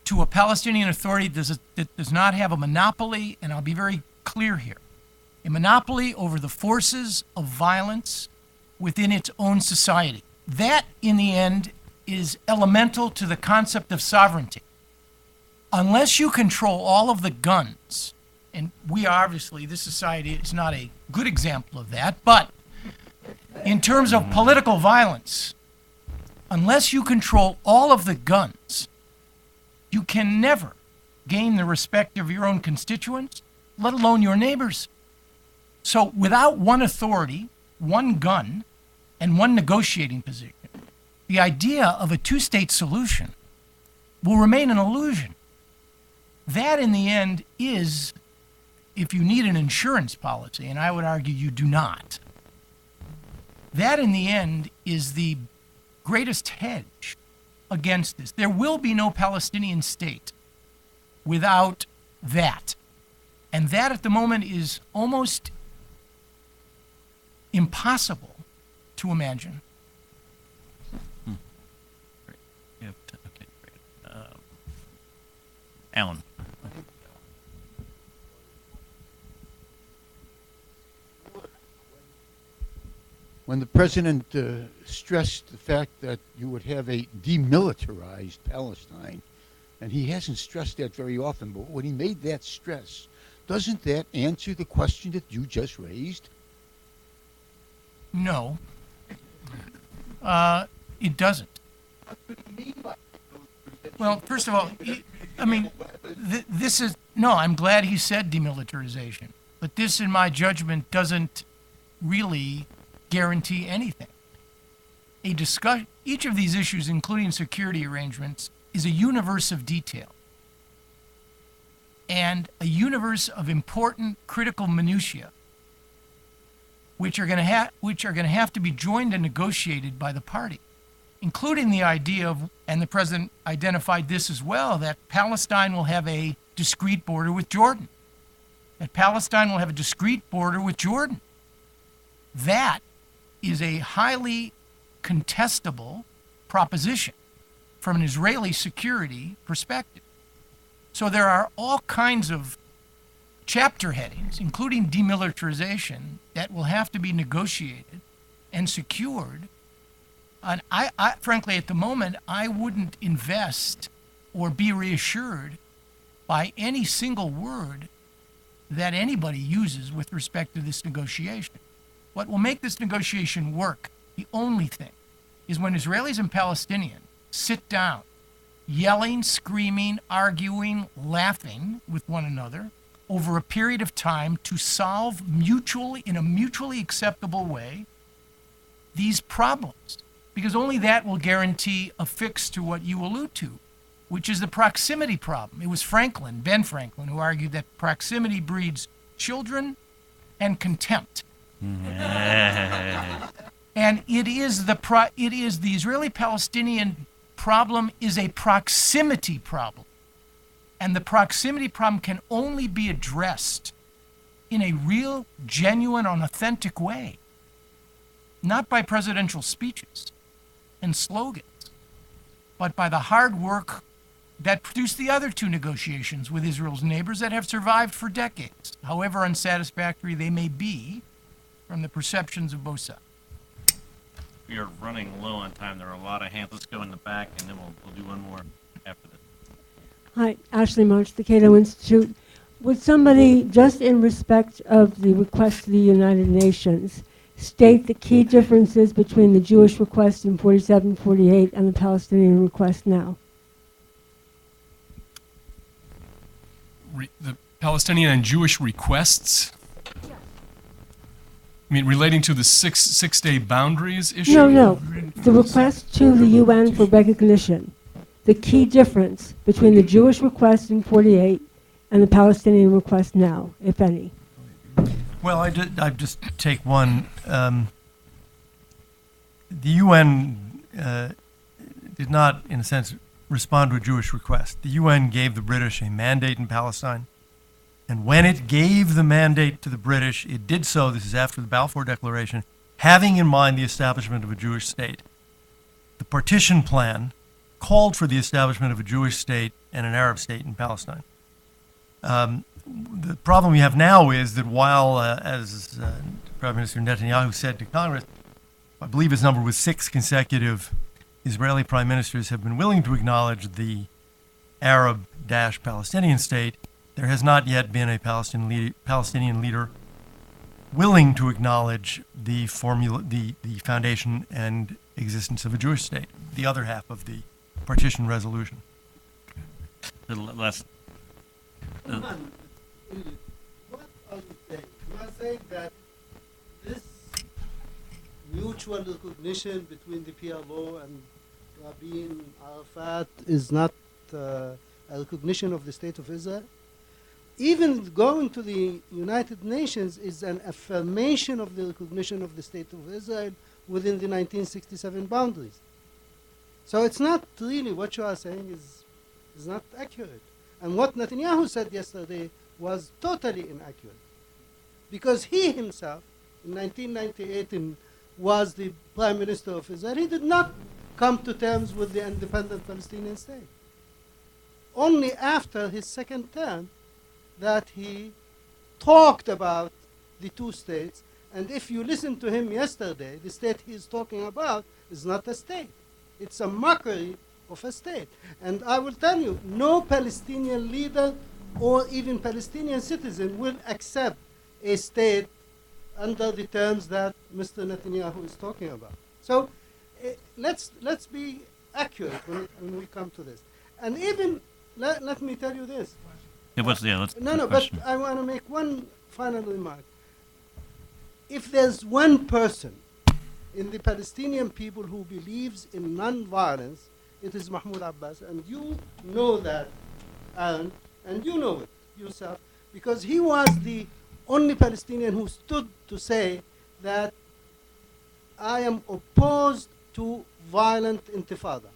to a Palestinian Authority that does not have a monopoly, and I'll be very clear here, a monopoly over the forces of violence within its own society. That, in the end, is elemental to the concept of sovereignty. Unless you control all of the guns, and this society is not a good example of that, but in terms of political violence, unless you control all of the guns, you can never gain the respect of your own constituents, let alone your neighbors. So without one authority, one gun, and one negotiating position, the idea of a two-state solution will remain an illusion. That, in the end, is, if you need an insurance policy, and I would argue you do not, that, in the end, is the greatest hedge against this. There will be no Palestinian state without that. And that, at the moment, is almost impossible to imagine. Okay, great. Alan. When the president stressed the fact that you would have a demilitarized Palestine, and he hasn't stressed that very often, but when he made that stress, doesn't that answer the question that you just raised? No, it doesn't. Well, first of all, I'm glad he said demilitarization, but this, in my judgment, doesn't really guarantee anything. Each of these issues, including security arrangements, is a universe of detail and a universe of important, critical minutiae, which are going to have to be joined and negotiated by the party, including the idea of, and the president identified this as well, that Palestine will have a discrete border with Jordan. That Palestine will have a discrete border with Jordan. That is a highly contestable proposition from an Israeli security perspective. So there are all kinds of chapter headings, including demilitarization, that will have to be negotiated and secured. And I frankly, at the moment, I wouldn't invest or be reassured by any single word that anybody uses with respect to this negotiation. What will make this negotiation work, the only thing, is when Israelis and Palestinians sit down, yelling, screaming, arguing, laughing with one another over a period of time to solve in a mutually acceptable way these problems. Because only that will guarantee a fix to what you allude to, which is the proximity problem. It was Ben Franklin, who argued that proximity breeds children and contempt. And it is the Israeli-Palestinian problem is a proximity problem. And the proximity problem can only be addressed in a real, genuine, and authentic way. Not by presidential speeches and slogans, but by the hard work that produced the other two negotiations with Israel's neighbors that have survived for decades, however unsatisfactory they may be from the perceptions of both sides. We are running low on time. There are a lot of hands. Let's go in the back, and then we'll do one more after this. Hi, Ashley March, the Cato Institute. Would somebody, just in respect of the request to the United Nations, state the key differences between the Jewish request in 47-48 and the Palestinian request now? The Palestinian and Jewish requests? I mean, relating to the six-day boundaries issue? No. The request to the UN for recognition. The key difference between the Jewish request in 48 and the Palestinian request now, if any. Well, I just take one. The UN did not, in a sense, respond to a Jewish request. The UN gave the British a mandate in Palestine. And when it gave the mandate to the British, it did so, this is after the Balfour Declaration, having in mind the establishment of a Jewish state. The partition plan called for the establishment of a Jewish state and an Arab state in Palestine. The problem we have now is that while, as Prime Minister Netanyahu said to Congress, I believe his number was 6 consecutive Israeli prime ministers have been willing to acknowledge the Arab-Palestinian state, there has not yet been a Palestinian leader willing to acknowledge the foundation and existence of a Jewish state, the other half of the partition resolution. A little less. What are you saying? You are saying that this mutual recognition between the PLO and Rabin, Arafat is not a recognition of the state of Israel? Even going to the United Nations is an affirmation of the recognition of the state of Israel within the 1967 boundaries. So it's not really what you are saying is not accurate. And what Netanyahu said yesterday was totally inaccurate. Because he himself, in 1998, was the Prime Minister of Israel. He did not come to terms with the independent Palestinian state. Only after his second term that he talked about the two states. And if you listen to him yesterday, the state he is talking about is not a state. It's a mockery of a state. And I will tell you, no Palestinian leader or even Palestinian citizen will accept a state under the terms that Mr. Netanyahu is talking about. So let's be accurate when we come to this. And even, let me tell you this. But I want to make one final remark. If there's one person in the Palestinian people who believes in non-violence, it is Mahmoud Abbas, and you know that, Aaron, and you know it yourself, because he was the only Palestinian who stood to say that I am opposed to violent intifada,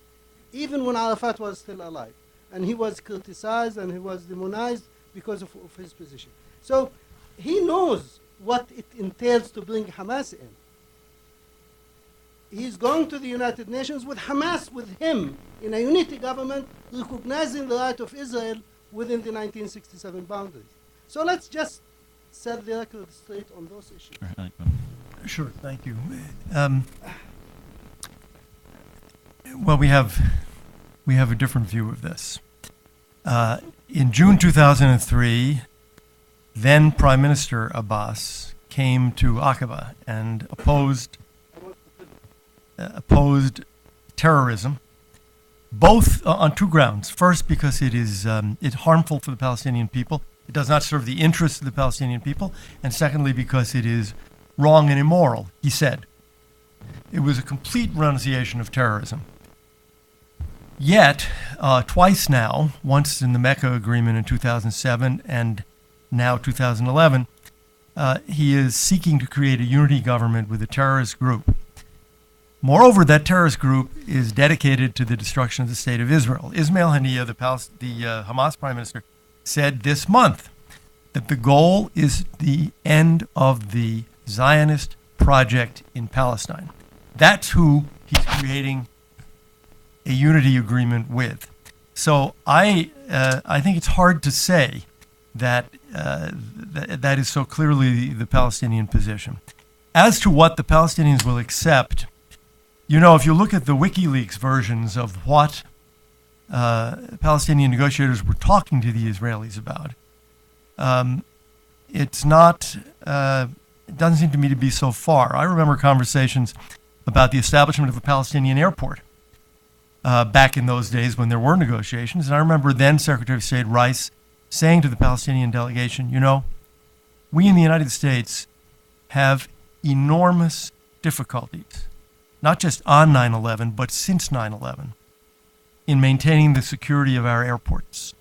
even when Arafat was still alive. And he was criticized and he was demonized because of his position. So he knows what it entails to bring Hamas in. He's going to the United Nations with Hamas with him in a unity government recognizing the right of Israel within the 1967 boundaries. So let's just set the record straight on those issues. Sure, thank you. Well, we have a different view of this. In June 2003, then Prime Minister Abbas came to Aqaba and opposed terrorism, both on two grounds. First, because it's harmful for the Palestinian people. It does not serve the interests of the Palestinian people. And secondly, because it is wrong and immoral, he said. It was a complete renunciation of terrorism. Yet, twice now, once in the Mecca Agreement in 2007 and now 2011, he is seeking to create a unity government with a terrorist group. Moreover, that terrorist group is dedicated to the destruction of the state of Israel. Ismail Haniyeh, the Hamas prime minister, said this month that the goal is the end of the Zionist project in Palestine. That's who he's creating a unity agreement with. So I think it's hard to say that that is so clearly the Palestinian position. As to what the Palestinians will accept, you know, if you look at the WikiLeaks versions of what Palestinian negotiators were talking to the Israelis about, it's not, it doesn't seem to me to be so far. I remember conversations about the establishment of a Palestinian airport back in those days when there were negotiations. And I remember then Secretary of State Rice saying to the Palestinian delegation, you know, we in the United States have enormous difficulties, not just on 9/11, but since 9/11, in maintaining the security of our airports.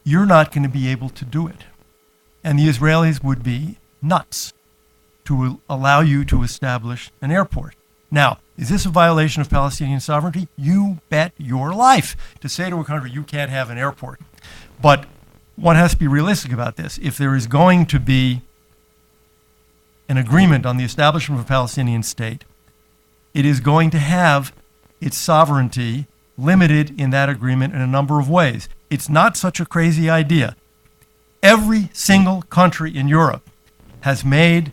You're not going to be able to do it. And the Israelis would be nuts to allow you to establish an airport. Now, is this a violation of Palestinian sovereignty? You bet your life to say to a country, you can't have an airport. But one has to be realistic about this. If there is going to be an agreement on the establishment of a Palestinian state, it is going to have its sovereignty limited in that agreement in a number of ways. It's not such a crazy idea. Every single country in Europe has made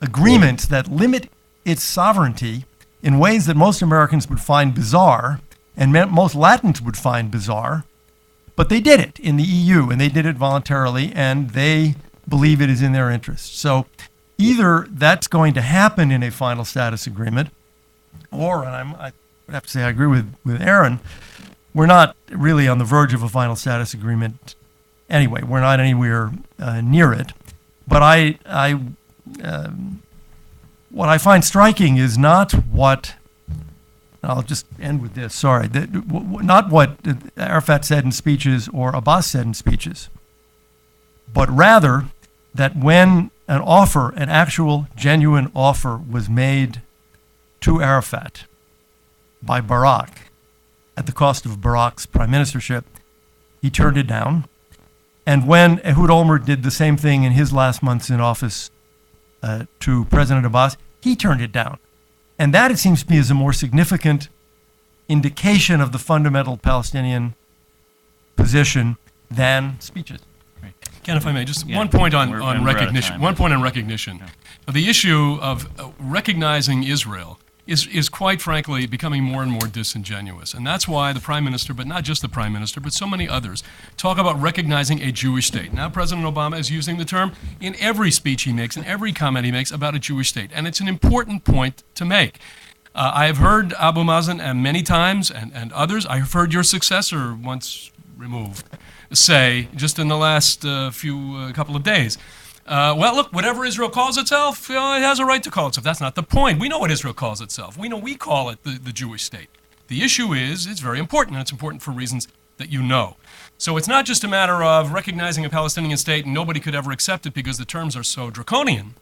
agreements that limit its sovereignty in ways that most Americans would find bizarre and most Latins would find bizarre. But they did it in the EU, and they did it voluntarily, and they believe it is in their interest. So either that's going to happen in a final status agreement, or, and I would have to say I agree with Aaron, we're not really on the verge of a final status agreement anyway. We're not anywhere near it. But what I find striking is not what, I'll just end with this, sorry, not what Arafat said in speeches or Abbas said in speeches, but rather that when an offer, an actual genuine offer was made to Arafat by Barak at the cost of Barak's prime ministership, he turned it down. And when Ehud Olmert did the same thing in his last months in office to President Abbas, he turned it down. And that, it seems to me, is a more significant indication of the fundamental Palestinian position than speeches. Ken, if I may, just one point on recognition. One point on recognition. The issue of recognizing Israel is quite frankly becoming more and more disingenuous. And that's why the Prime Minister, but not just the Prime Minister, but so many others, talk about recognizing a Jewish state. Now President Obama is using the term in every speech he makes, in every comment he makes about a Jewish state. And it's an important point to make. I have heard Abu Mazen many times, and others. I have heard your successor, once removed, say, just in the last couple of days, well, look, whatever Israel calls itself, it has a right to call itself. That's not the point. We know what Israel calls itself. We know we call it the Jewish state. The issue is, it's very important, and it's important for reasons that you know. So it's not just a matter of recognizing a Palestinian state and nobody could ever accept it because the terms are so draconian.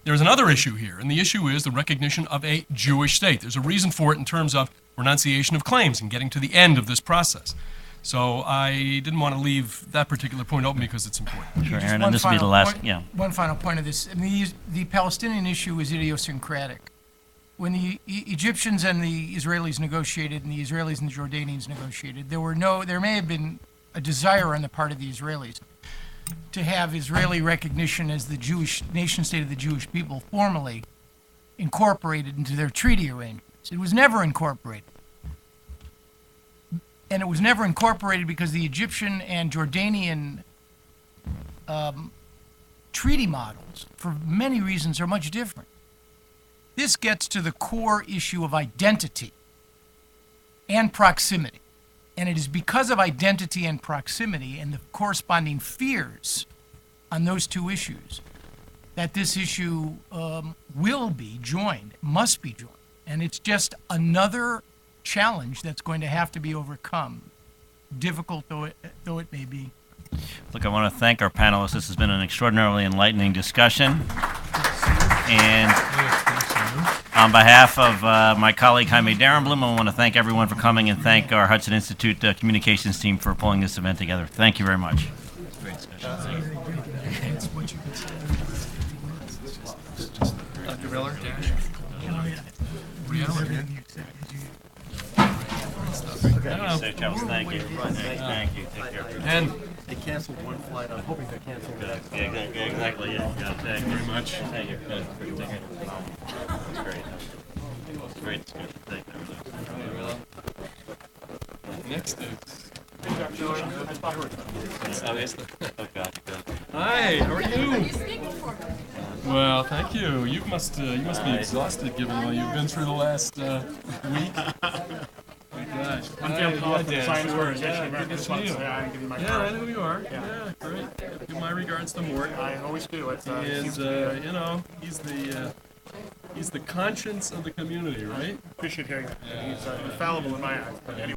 There's another issue here, and the issue is the recognition of a Jewish state. There's a reason for it in terms of renunciation of claims and getting to the end of this process. So I didn't want to leave that particular point open because it's important. Sure, Just Aaron, one and this will be the final last, point- yeah. One final point of this. I mean, the Palestinian issue is idiosyncratic. When the Egyptians and the Israelis negotiated, and the Israelis and the Jordanians negotiated, there may have been a desire on the part of the Israelis to have Israeli recognition as the Jewish nation state of the Jewish people formally incorporated into their treaty arrangements. It was never incorporated. And it was never incorporated because the Egyptian and Jordanian treaty models, for many reasons, are much different. This gets to the core issue of identity and proximity. And it is because of identity and proximity and the corresponding fears on those two issues that this issue will be joined, must be joined. And it's just another challenge that's going to have to be overcome, difficult though it may be. Look, I want to thank our panelists. This has been an extraordinarily enlightening discussion. And on behalf of my colleague Jaime Darrenblum, I want to thank everyone for coming and thank our Hudson Institute communications team for pulling this event together. Thank you very much. Great discussion. Dr. Miller? Safe travels. Thank you. Thank you. Take care. And They canceled one flight. I'm hoping they cancel that. Yeah, exactly. Yeah. Thank you very much. Thank you. Take care. That's great. Great discussion. Thank you. next is. Hi, how are you? Well, thank you. You must be exhausted given all you've been through the last week. My gosh. I'm Jim Paul from the Science sure. Organization. Good to see you. I'm giving my Yeah, card. I know who you are. Yeah, great. Give my regards to Mort. I always do. It's, He is, you know, he's the conscience of the community, right? appreciate hearing that. He's infallible in my eyes. But anyway.